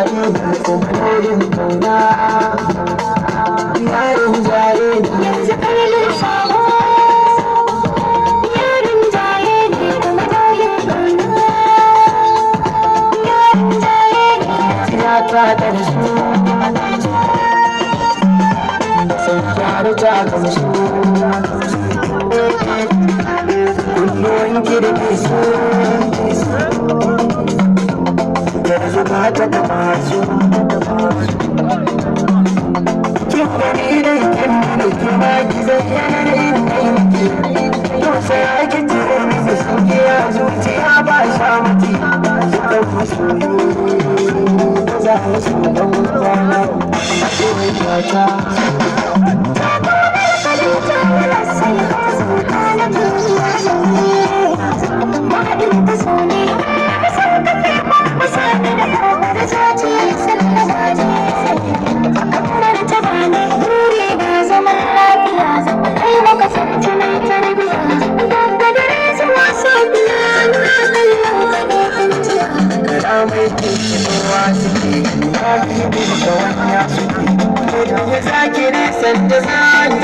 idan kumalin kauna yarin jaye ne yanzu karlin samu yarin jaye ne kuma nauyin kauna yarin jaye ne tiyata da su sai kyara ta gamsu kullum kirki su yanzu ba ta taba su kin gani da kin da kuma ki zayyana da inda yau sai ake cire masa sauki a zuciya ba sha mutu da masoyi da za a su dan kwana soyayya ta Sanda zani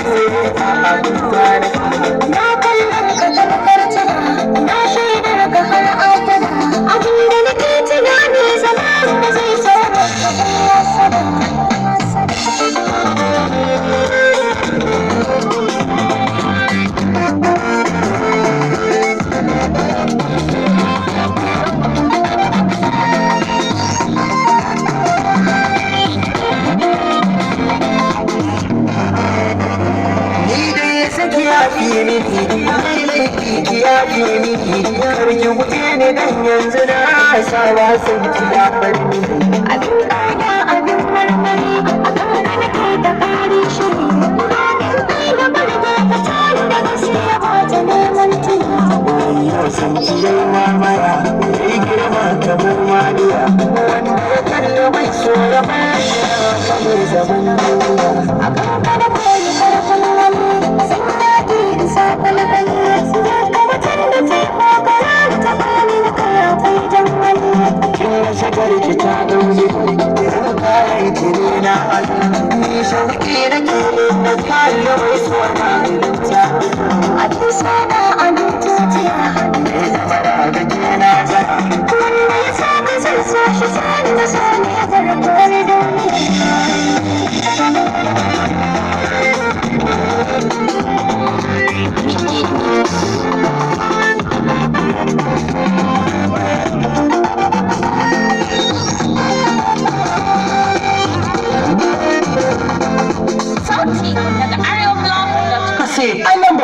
abin tsari na kallon ka tabbatar tana na shaidar ka har abada abin da nake tunani zaman da zai saurar da kowa sada karki wuce ne dan yanzu na sawa sun ci dabar abin kada abin marmari a kan nake da kare shiri ranar kai da barga ta tare da gaskiya ba ta neman tuni yau sun ci yau mamaya ya yi girma kamar mariya wanda ya kalli mai so ya bayyana kamar zaman duniya a kan kada koyi karfin wani sun daɗi da sa kwalabani ya kamatar da taimaka shagar ki ta daure irin kayan kire na ni shauki da ke da kayan mai suwana ta a kisa na abin tutiya ne zama da gaje na zara wanda ya saka zai so shi sani da sani a farkon I